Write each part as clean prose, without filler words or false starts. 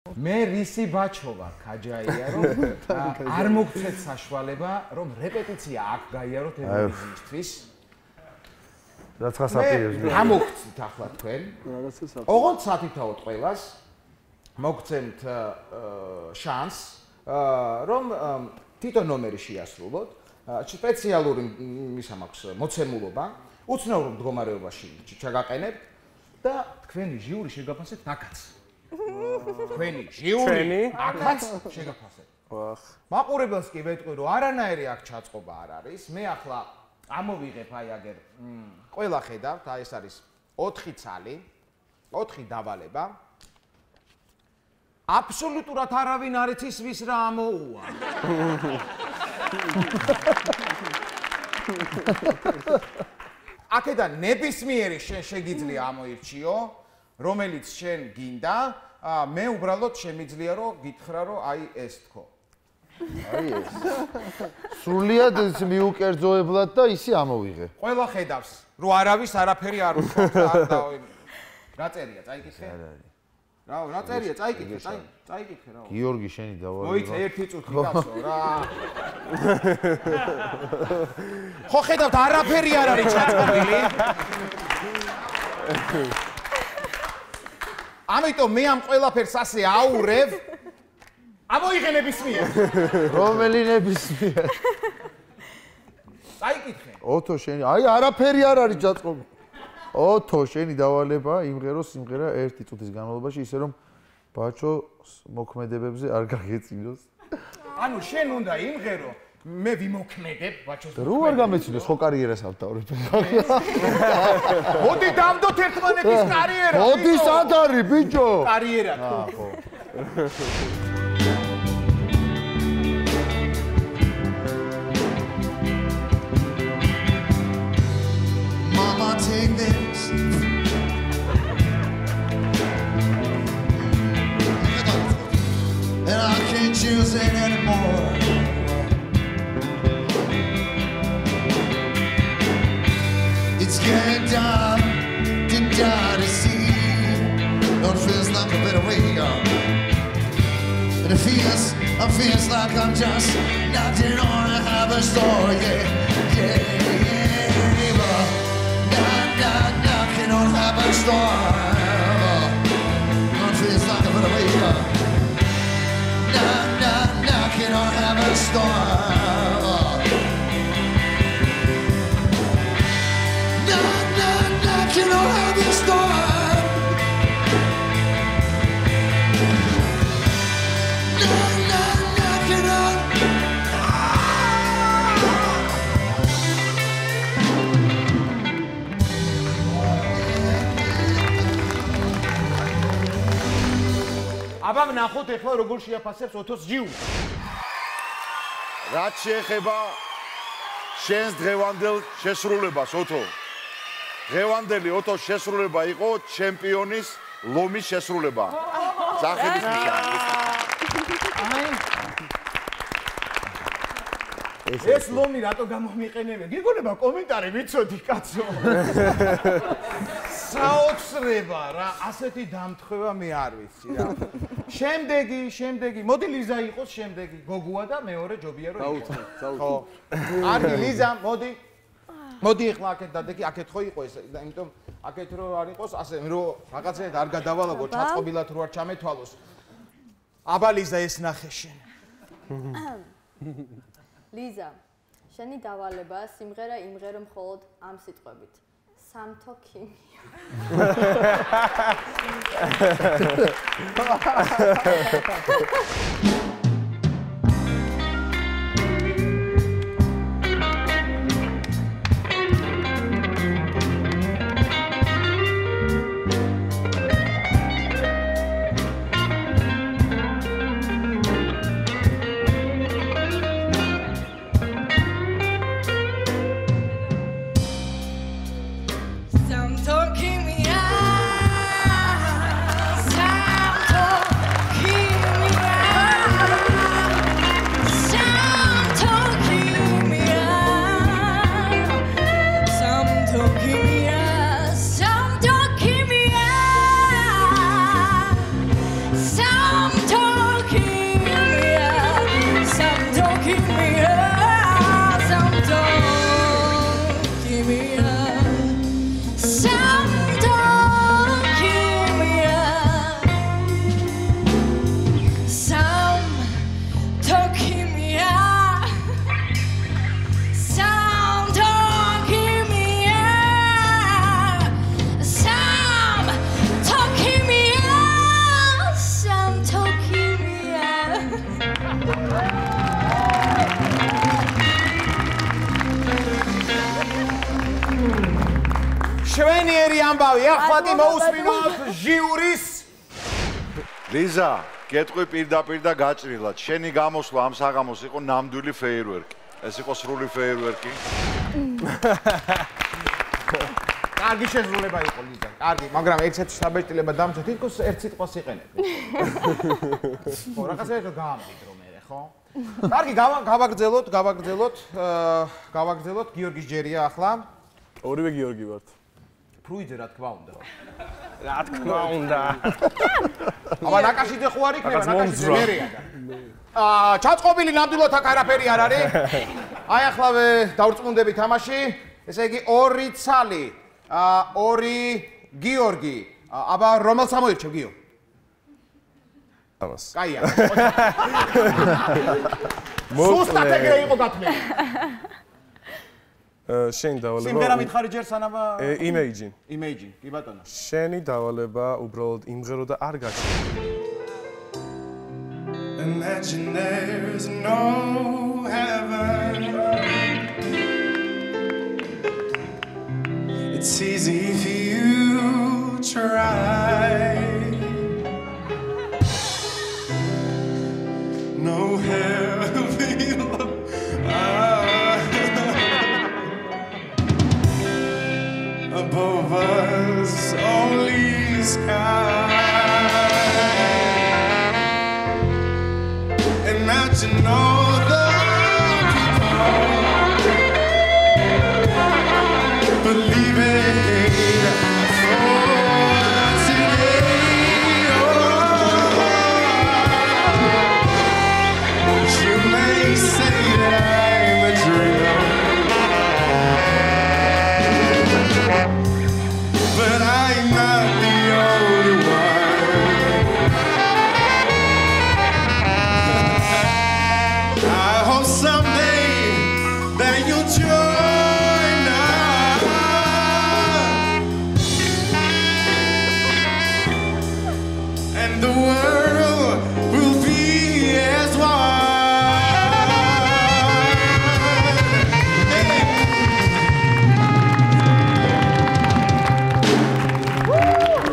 მე რისი ბაჩო ვარ ქაჯაია რომ არ მოგცეთ საშუალება რომ რეპეტიცია აქ გაიაროთ ევროვიზიისთვის რაც ხასაპირებს გამოგცით ახლა თქვენ ოღონდ სათითაოდ ყველას მოგცემთ შანს რომ თვითონ ნომერი შეასრულოთ სპეციალური ისა მაქვს მოცემულობა უცნაურ მდგომარეობაში ჩაგაყენებთ და თქვენი ჟიური შეგაფასებთ აქაც თქვენი ჟიური აქაც შეგაფასებთ მაყურებელს კი ვეტყვი რომ არანაირი აქ ჩაწყობა არ არის მე ახლა ამოვიღებ აი აგერ ყველა ხედავთ აი ეს არის 4 ცალი 4 დავალება აბსოლუტურად არავინ არ იცის ვის რა ამოუვა აქედან ნებისმიერი შენ შეგიძლია ამოირჩიო რომელიც შენ გინდა მე უბრალოდ შემიძლია რომ გითხრა რომ აი ეს თქო აი ეს სრულიად მიუკერძოებლად და ისე ამოვიღე ყველა ხედავს რომ არავის არაფერი არ უთხოვს რა წერია წაიკითხე რა წერია წაიკითხე წაიკითხე რა გიორგი შენი დავალება მოიცა ერთი წუთი კაცო რა ხო ხედავთ არაფერი არ არის ჩაწყობილი ამიტომ მე ამ ყველაფერს ასე აურევ ამოიღე ნებისმიერ რომელი ნებისმიერ წაიკითხე ოთო შენი აი არაფერი არ არის ჩაწყობილი ოთო შენი დავალება იმღერო სიმღერა 1 წუთის განმავლობაში ისე რომ ბაჩოს მოქმედებებზე არ გაგეწინოს ანუ შენ უნდა იმღერო მე ვიმოქმედებ ბაჩოს რო არ გამეცინოს ხო კარიერას ავთავრებ მოდი დამდოთ ერთმანეთის კარიერა მოდი სად არის ბიჭო კარიერა ხო Mama, take this. And I can't choose it anymore. It's getting dark to see. It feels like a better way. And it feels like I'm just knocking on a heaven's door. Knocking on heaven's door. It feels like a better way. Knocking on heaven's door. Knocking on heaven's door. Knocking on. აბა ვნახოთ ახლა როგორ შეაფასებს ოთოს ჟიური. რაც შეეხება შენს დღევანდელ შესრულებას ოთო. დღევანდელი ოთოს შესრულება იყო ჩემპიონის ლომის შესრულება. ძახების ნიშანი. ეს ლომი რატო გამომიყენებენ? გიგონება კომენტარი ვიცოდი კაცო. საოცრება რა, ასეთი დამთხევა მე არ ვიცი რა. შემდეგი, მოდი ლიზა იყოს შემდეგი, გოგუა და მეორე ჯობია რომ იყოს. ხო. არის ლიზა, მოდი. მოდი ახლა აქეთ დადეგი, აქეთ ხო იყო ეს, იმიტომ აქეთ რო არ იყოს, ასე რომ რაღაცა არ გადავალაგო, ჩაწყობილად რო არ ჩამეთვალოს. აბა ლიზა ეს ნახე შენ. ლიზა, შენი დავალება სიმღერა იმღერო მხოლოდ ამ სიტყვებით. სამთო ქიმია. ამბავი, ახლა კი მოусმინოთ ჟიურის. ლიზა, გეტყვი პირდაპირ და გაჭრილად. შენი გამოსვლა ამ საღამოს იყო ნამდვილი ფეიერვერკი. ეს იყო სრული ფეიერვერკი. კარგი შესრულება იყო ლიზა. კარგი, მაგრამ ერთ-ერთი საბეჭდილება დამჭა, თითქოს ერთ სიტყვას იყენებ. ხო, რაღაცა ეგ გაამბიდრო მე, ხო? კარგი, გავაგრძელოთ. გიორგის ჯერია ახლა. ორივე გიორგი ვართ. ფრუიძე რა თქმა უნდა. რა თქმა უნდა. აბა ნაკაშიძე ხო არ იქნება, ნაკაშიძე მერეა და. ჩაწყობილი ნამდვილად აქ არაფერი არ არის. აი ახლავე დავრწმუნდები თამაში. ესე იგი 2 ცალი. 2 გიორგი. აბა რომელს ამოირჩევ გიო? ამას. კაია. სუსტად ეგრე იყო გათმელი. შენი დავალება. სიმღერა მითხარი ჯერ სანამ Imagine. Imagine, კი ბატონო. შენი დავალება უბრალოდ იმღერო და არ გაჩნდა. Imagine there's no heaven. It's easy if you try. No heaven. Above us, only sky. Imagine all the people believing for today. Oh, you may say that I'm a dreamer. But I'm not the only one. I hope someday that you'll join us, and the world will be as one.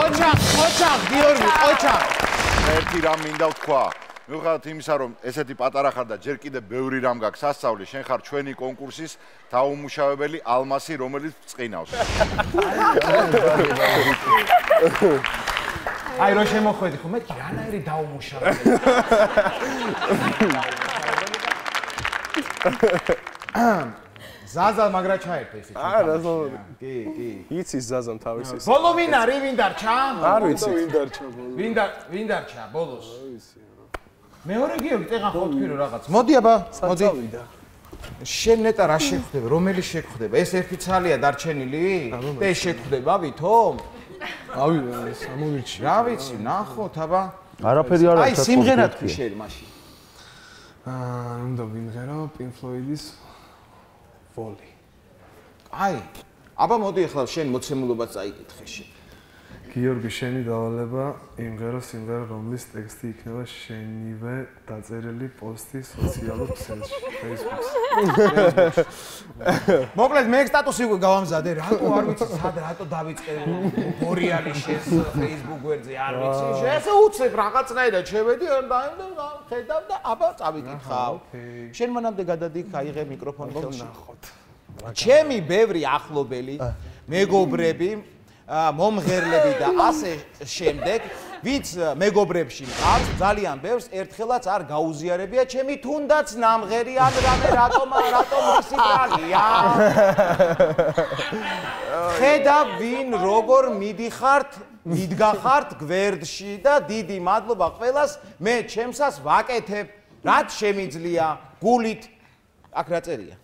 ოჩახ, გიორგი, ოჩახ. ერთი რამ მინდა ვთქვა. მიუხედავად იმისა, რომ ესეთი პატარა ხარ და ჯერ კიდევ ბევრი რამ გაქვს სასწავლი, შენ ხარ ჩვენი კონკურსის დაუმუშავებელი ალმასი, რომელიც წყინავს. აი რო შემოხვედი ხო, მეთქი რანაირი დაუმუშავებელი. ზაზა მაგრა ჩაერთე ისე. არა, კი. იცის ზაზამ თავის ის. ბოლო ვინ არის, ვინ დარჩა? არ ვიცი. ვინ დარჩა ბოლოს? მეორე გიორგი წეგან ხო თქვი რომ რაღაც. მოდი აბა, მოდი. შენ ნეტა რა შეგხვდება? რომელი შეგხვდება? ეს ერთი ცალია დარჩენილი? და ეს შეგხვდება ვითომ? სამოვირჩი. რა ვიცი, ნახოთ აბა. არაფერი არ აი სიმღერა თქვი შენ მაშინ. უნდა ვიმღერო Pink Floyd-ის Volley. აი, აბა მოდი ახლა შენ მოცემულობა წაიკითხე შენ. გიორგი, შენი დავალება იმღერო სიმღერა, რომლის ტექსტი იქნება შენივე დაწერილი პოსტი სოციალურ ქსელში, Facebook-ში. მოკლედ მე სტატუსი უკვე გავამზადე, რატო არ ვიცი, სად რატო დავიწყე ბორიალი შენს Facebook გვერდზე, არ ვიცი. ესე უცებ რაღაცნაირად შევედი და ხედავ და აბა წავიკითხავ. შენ მანამდე გადადი, აიღე მიკროფონი ხელში. ჩემი ბევრი ახლობელი, მეგობრები მომღერლები და ასე შემდეგ, ვინც მეგობრებში მყავს, ძალიან ბევრს ერთხელაც არ გაუზიარებია ჩემი თუნდაც ნამღერი ან რამე რატომ ისი პრალია. ხედავ ვინ როგორ მიდგახართ გვერდში და დიდი მადლობა ყველას, მე ჩემსას ვაკეთებ, რაც შემიძლია, გულით. აქ რა წერია?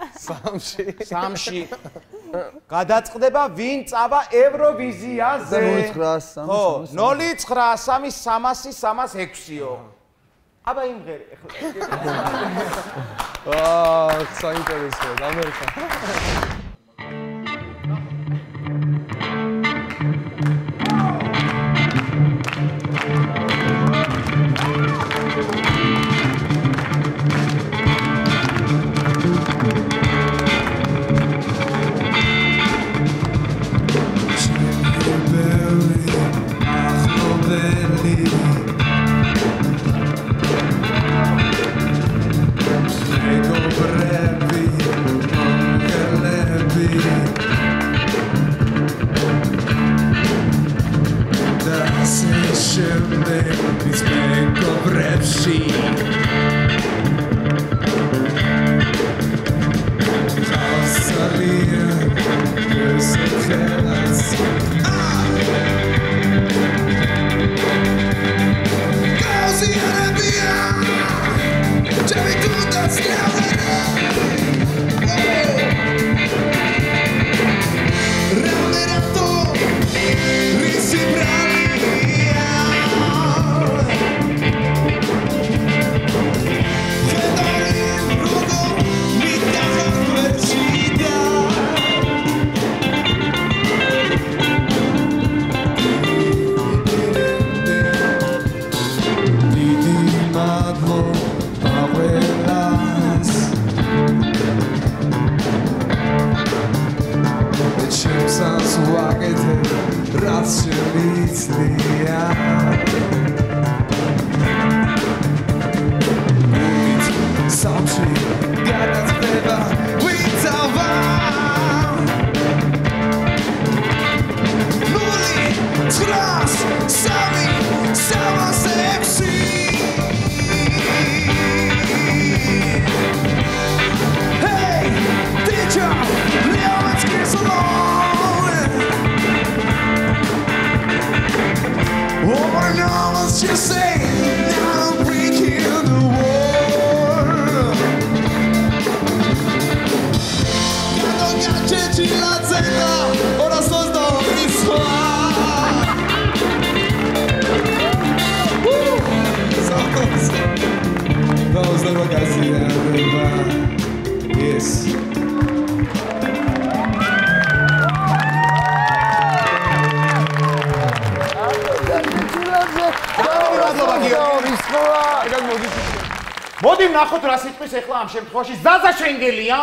სამში. გადაწყდება ვინ წავა ევროვიზიაზე. 09 306-ო. აბა იმღერი ახლა. საინტერესოა, ამერიკა. კარგად მოგიწევს. მოდი ვნახოთ რა სიტყვის ახლა ამ შემთხვევაში ზაზა შენგელია.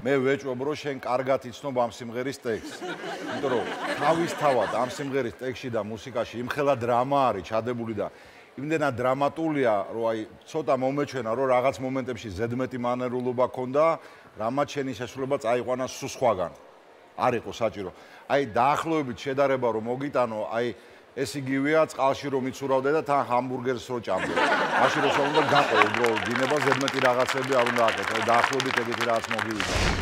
მე ვეჭვობ რომ შენ კარგად იცნობ ამ სიმღერის ტექსტს. იმიტომ რომ თავისთავად ამ სიმღერის ტექსტში და მუსიკაში იმხელა დრამა არის ჩადებული და იმდენად დრამატულია, რომ აი ცოტა მომეჩვენა, რომ რაღაც მომენტებში ზედმეტი მანერულობა ქონდა, რამაც შენი შესრულება წაიყვანა სულ სხვაგან. არ იყო საჭირო. აი დაახლოებით შედარება რომ მოგიტანო, აი ეს იგივეა წყალში რომ იცურავდე და თან ჰამბურგერს რო ჭამდე. მაშინ რო უნდა გაყო უბრალოდ დინება ზედმეტი რაღაცები არ უნდა აკეთო. დაახლოებით ეგეთი რაღაც მოგივიდა.